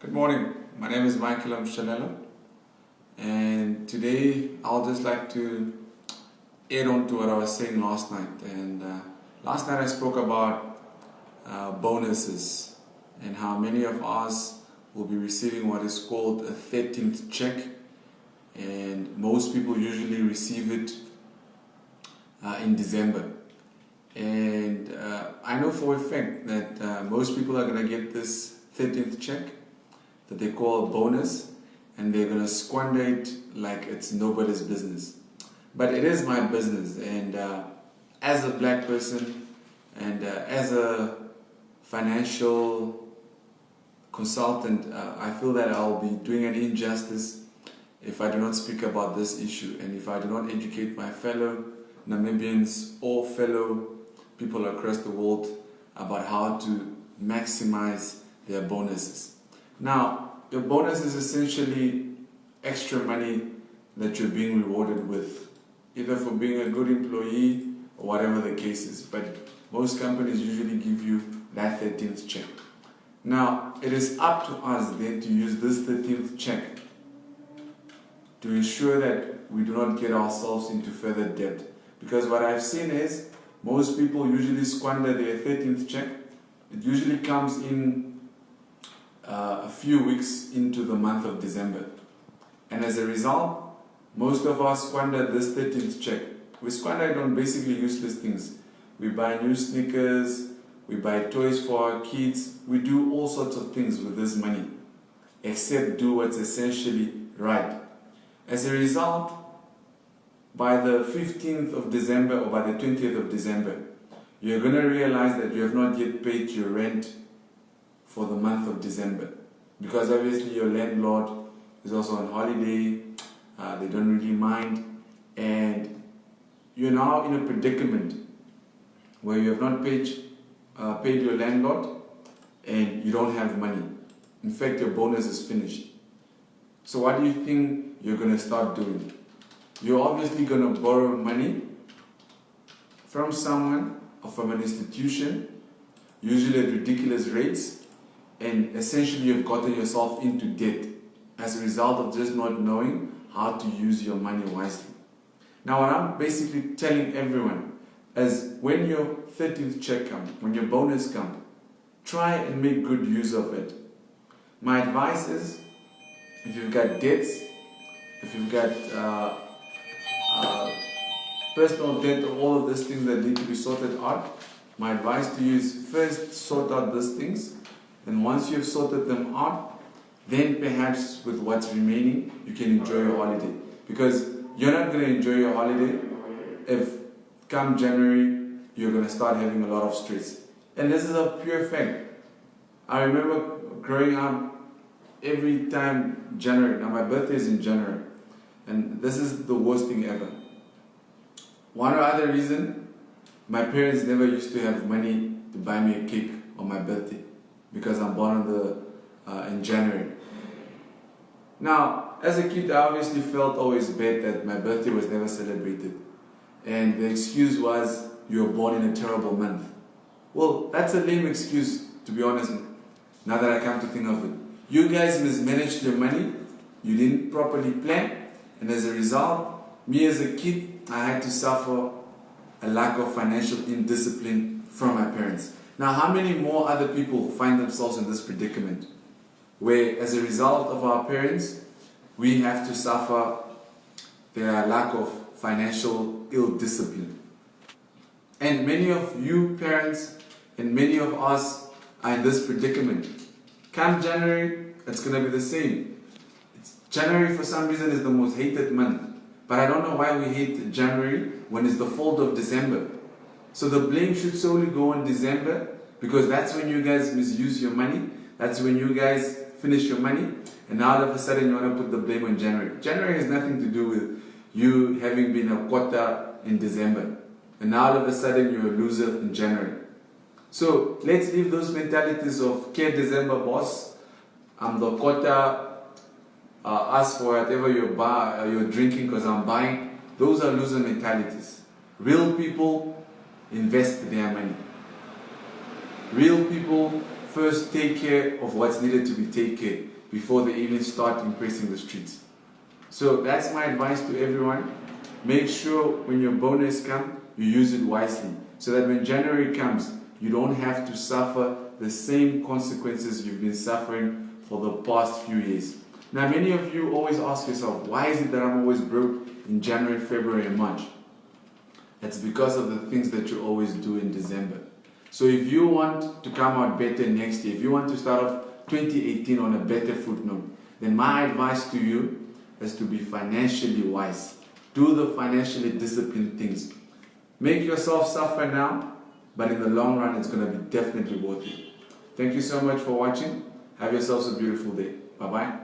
Good morning, my name is Amushelelo, and today I'll just like to add on to what I was saying last night. And last night I spoke about bonuses and how many of us will be receiving what is called a 13th check, and most people usually receive it in December. And I know for a fact that most people are going to get this 13th check that they call a bonus, and they're going to squander it like it's nobody's business. But it is my business, and as a black person and as a financial consultant, I feel that I'll be doing an injustice if I do not speak about this issue, and if I do not educate my fellow Namibians or fellow people across the world about how to maximize their bonuses. Now, your bonus is essentially extra money that you're being rewarded with, either for being a good employee or whatever the case is. But most companies usually give you that 13th check. Now, it is up to us then to use this 13th check to ensure that we do not get ourselves into further debt. Because what I've seen is most people usually squander their 13th check. It usually comes in a few weeks into the month of December. And as a result, most of us squander this 13th check. We squander it on basically useless things. We buy new sneakers, we buy toys for our kids, we do all sorts of things with this money, except do what's essentially right. As a result, by the 15th of December or by the 20th of December, you're going to realize that you have not yet paid your rent for the month of December, because obviously your landlord is also on holiday, they don't really mind, and you're now in a predicament where you have not paid your landlord and you don't have money. In fact, your bonus is finished. So what do you think you're going to start doing? You're obviously going to borrow money from someone or from an institution, usually at ridiculous rates, and essentially you've gotten yourself into debt as a result of just not knowing how to use your money wisely. Now, what I'm basically telling everyone is, when your 13th check comes, when your bonus comes, try and make good use of it. My advice is, if you've got debts, if you've got personal debt, or all of these things that need to be sorted out, my advice to you is first sort out these things, and once you've sorted them out, then perhaps with what's remaining, you can enjoy your holiday. Because you're not going to enjoy your holiday if come January you're going to start having a lot of stress. And this is a pure fact. I remember growing up, every time January, now my birthday is in January, and this is the worst thing ever. One or other reason, my parents never used to have money to buy me a cake on my birthday, because I'm born in January. Now, as a kid, I obviously felt always bad that my birthday was never celebrated. And the excuse was, you were born in a terrible month. Well, that's a lame excuse, to be honest, now that I come to think of it. You guys mismanaged your money, you didn't properly plan, and as a result, me as a kid, I had to suffer a lack of financial indiscipline from my parents. Now, how many more other people find themselves in this predicament, where as a result of our parents, we have to suffer their lack of financial ill-discipline? And many of you parents and many of us are in this predicament. Come January, it's going to be the same. January, for some reason, is the most hated month. But I don't know why we hate January when it's the fault of December. So the blame should solely go on December, because that's when you guys misuse your money. That's when you guys finish your money. And now all of a sudden you want to put the blame on January. January has nothing to do with you having been a quota in December. And now all of a sudden you're a loser in January. So let's leave those mentalities of care December boss, I'm the quota, ask for whatever you're drinking because I'm buying. Those are loser mentalities. Real people invest their money. Real people first take care of what's needed to be taken care before they even start impressing the streets. So that's my advice to everyone. Make sure when your bonus comes, you use it wisely, so that when January comes, you don't have to suffer the same consequences you've been suffering for the past few years. Now, many of you always ask yourself, why is it that I'm always broke in January, February, and March? That's because of the things that you always do in December. So if you want to come out better next year, if you want to start off 2018 on a better footnote, then my advice to you is to be financially wise. Do the financially disciplined things. Make yourself suffer now, but in the long run, it's going to be definitely worth it. Thank you so much for watching. Have yourselves a beautiful day. Bye-bye.